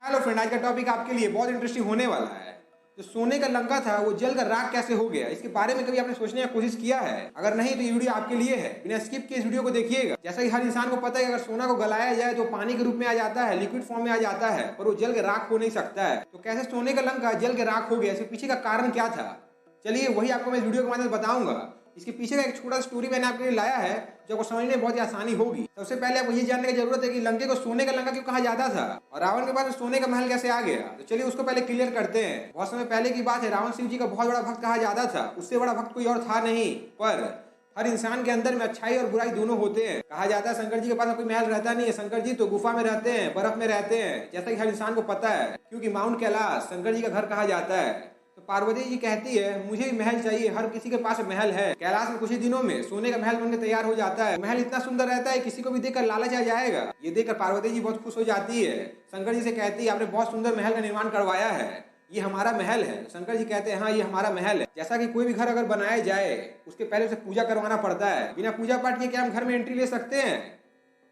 Hello friend, आज का topic आपके लिए बहुत इंटरेस्टिंग होने वाला है। जो सोने का लंका था वो जलकर राख कैसे हो गया, इसके बारे में कभी आपने सोचने की कोशिश किया है? अगर नहीं तो ये वीडियो आपके लिए है, बिना स्किप किए इस वीडियो को देखिएगा। जैसा कि हर इंसान को पता है कि अगर सोना को गलाया जाए तो पानी के रूप में आ जाता है, लिक्विड फॉर्म में आ जाता है, पर वो जल के राख हो नहीं सकता है। तो कैसे सोने का लंका जल के राख हो गया, इसके पीछे का कारण क्या था? चलिए वही आपको मैं इस वीडियो के माध्यम से बताऊंगा। इसके पीछे का एक छोटा सा स्टोरी मैंने आपके लिए लाया है जो आपको समझने में बहुत ही आसानी होगी। सबसे पहले आपको ये जानने की जरूरत है कि लंके को सोने का लंका क्यों कहा जाता था और रावण के पास सोने का महल कैसे आ गया। तो चलिए उसको पहले क्लियर करते हैं। बहुत समय पहले की बात है, रावण शिव जी का बहुत बड़ा भक्त कहा जाता था। उससे बड़ा भक्त कोई और था नहीं, पर हर इंसान के अंदर में अच्छाई और बुराई दोनों होते हैं। कहा जाता है शंकर जी के पास कोई महल रहता नहीं है, शंकर जी तो गुफा में रहते हैं, बर्फ में रहते हैं, जैसा कि हर इंसान को पता है, क्योंकि माउंट कैलाश शंकर जी का घर कहा जाता है। तो पार्वती जी कहती है मुझे भी महल चाहिए, हर किसी के पास महल है। कैलाश में कुछ ही दिनों में सोने का महल बनकर तैयार हो जाता है। महल इतना सुंदर रहता है किसी को भी देखकर लालच आ जाएगा। ये देखकर पार्वती जी बहुत खुश हो जाती है। शंकर जी से कहती है आपने बहुत सुंदर महल का निर्माण करवाया है, ये हमारा महल है। शंकर जी कहते हैं हाँ ये हमारा महल है। जैसा कि कोई भी घर अगर बनाया जाए उसके पहले उसे पूजा करवाना पड़ता है। बिना पूजा पाठ के क्या हम घर में एंट्री ले सकते हैं?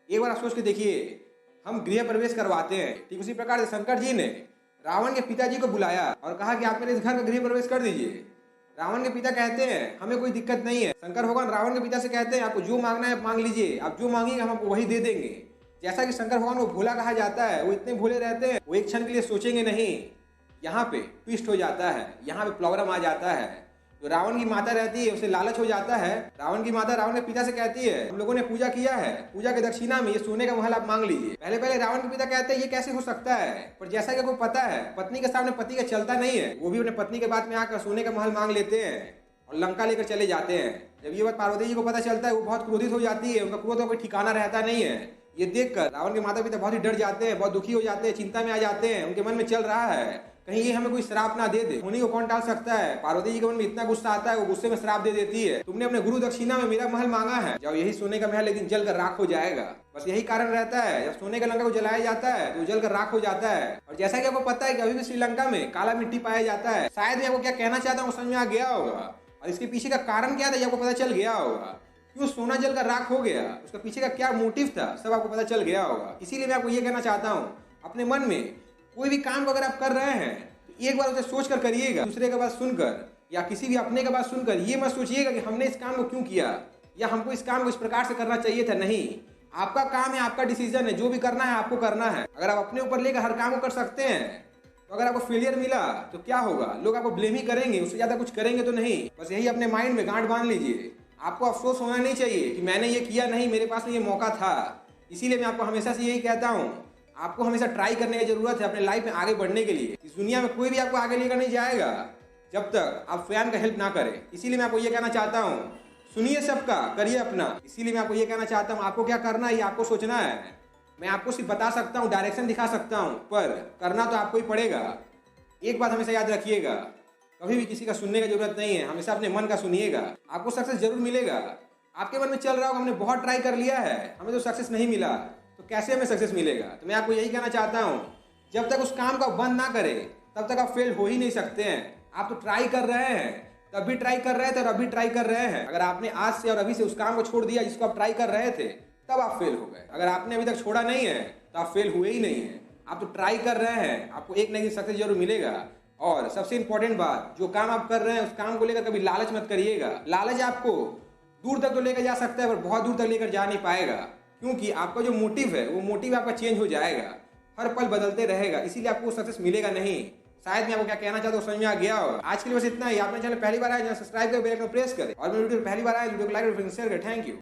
एक बार आप सोच के देखिए, हम गृह प्रवेश करवाते हैं। ठीक उसी प्रकार से शंकर जी ने रावण के पिताजी को बुलाया और कहा कि आप मेरे इस घर का गृह प्रवेश कर दीजिए। रावण के पिता कहते हैं हमें कोई दिक्कत नहीं है। शंकर भगवान रावण के पिता से कहते हैं आपको जो मांगना है मांग लीजिए, आप जो मांगेंगे हम आपको वही दे देंगे। जैसा कि शंकर भगवान को भोला कहा जाता है, वो इतने भोले रहते हैं वो एक क्षण के लिए सोचेंगे नहीं। यहाँ पे ट्विस्ट हो जाता है, यहाँ पे प्रॉब्लम आ जाता है। जो रावण की माता रहती है उसे लालच हो जाता है। रावण की माता रावण के पिता से कहती है हम लोगों ने पूजा किया है, पूजा के दक्षिणा में ये सोने का महल आप मांग लीजिए। पहले पहले रावण के पिता कहते हैं ये कैसे हो सकता है, पर जैसा कि आपको पता है पत्नी के सामने पति का चलता नहीं है, वो भी अपने पत्नी के बात में आकर सोने का महल मांग लेते हैं और लंका लेकर चले जाते हैं। जब ये बात पार्वती जी को पता चलता है वो बहुत क्रोधित हो जाती है। उनका क्रोध का कोई ठिकाना रहता नहीं है। ये देखकर रावण के माता पिता बहुत ही डर जाते हैं, बहुत दुखी हो जाते हैं, चिंता में आ जाते हैं। उनके मन में चल रहा है कहीं ये हमें कोई श्राप ना दे दे। होनी को कौन टाल सकता है? पार्वती जी के मन में इतना गुस्सा आता है वो गुस्से में श्राप दे देती है तुमने अपने गुरु दक्षिणा में मेरा महल मांगा है, जाओ यही सोने का महल एक दिन जल कर राख हो जाएगा। बस यही कारण रहता है, जब सोने का लंका को जलाया जाता है तो जल कर राख हो जाता है। और जैसा कि आपको पता है कि अभी भी श्रीलंका में काला मिट्टी पाया जाता है। शायद मैं आपको क्या कहना चाहता हूँ समझ में आ गया होगा और इसके पीछे का कारण क्या था ये आपको पता चल गया होगा। क्यों सोना जल कर राख हो गया, उसका पीछे का क्या मोटिव था, सब आपको पता चल गया होगा। इसीलिए मैं आपको ये कहना चाहता हूँ अपने मन में कोई भी काम अगर आप कर रहे हैं एक बार उसे सोच कर करिएगा। दूसरे का बात सुनकर या किसी भी अपने का बात सुनकर ये मत सोचिएगा कि हमने इस काम को क्यों किया या हमको इस काम को इस प्रकार से करना चाहिए था। नहीं, आपका काम है, आपका डिसीजन है, जो भी करना है आपको करना है। अगर आप अपने ऊपर लेकर हर काम को कर सकते हैं तो अगर आपको फेलियर मिला तो क्या होगा? लोग आपको ब्लेम ही करेंगे, उससे ज्यादा कुछ करेंगे तो नहीं। बस यही अपने माइंड में गांठ बांध लीजिए। आपको अफसोस होना नहीं चाहिए कि मैंने ये किया नहीं, मेरे पास में ये मौका था। इसीलिए मैं आपको हमेशा से यही कहता हूँ आपको हमेशा ट्राई करने की जरूरत है अपने लाइफ में आगे बढ़ने के लिए। इस दुनिया में कोई भी आपको आगे लेकर नहीं जाएगा जब तक आप स्वयं का हेल्प ना करें। इसीलिए मैं आपको ये कहना चाहता हूँ सुनिए सबका, करिए अपना। इसीलिए मैं आपको ये कहना चाहता हूँ आपको क्या करना है ये आपको सोचना है। मैं आपको सिर्फ बता सकता हूँ, डायरेक्शन दिखा सकता हूँ, पर करना तो आपको ही पड़ेगा। एक बात हमेशा याद रखिएगा, कभी भी किसी का सुनने की जरूरत नहीं है, हमेशा अपने मन का सुनिएगा, आपको सक्सेस जरूर मिलेगा। आपके मन में चल रहा होगा हमने बहुत ट्राई कर लिया है, हमें तो सक्सेस नहीं मिला, तो कैसे हमें सक्सेस मिलेगा? तो मैं आपको यही कहना चाहता हूँ जब तक उस काम को बंद ना करें तब तक आप फेल हो ही नहीं सकते हैं। आप तो ट्राई कर रहे हैं, तब भी ट्राई कर रहे थे और अभी ट्राई कर रहे हैं। अगर आपने आज से और अभी से उस काम को छोड़ दिया जिसको आप ट्राई कर रहे थे तब आप फेल हो गए। अगर आपने अभी तक छोड़ा नहीं है तो आप फेल हुए ही नहीं है। आप तो ट्राई कर रहे हैं, आपको एक ना एक दिन सक्सेस जरूर मिलेगा। और सबसे इंपॉर्टेंट बात, जो काम आप कर रहे हैं उस काम को लेकर कभी लालच मत करिएगा। लालच आपको दूर तक तो लेकर जा सकता है पर बहुत दूर तक लेकर जा नहीं पाएगा, क्योंकि आपका जो मोटिव है वो मोटिव आपका चेंज हो जाएगा, हर पल बदलते रहेगा। इसीलिए आपको सक्सेस मिलेगा नहीं। शायद मैं आपको क्या कहना चाहता हूँ समझ में आ गया होगा। आज के लिए बस इतना ही। आपने चैनल पहली बार आया सब्सक्राइब कर बेल आइकन प्रेस करें और मेरे वीडियो पहली बार आया वीडियो को लाइक और शेयर करें। Thank you.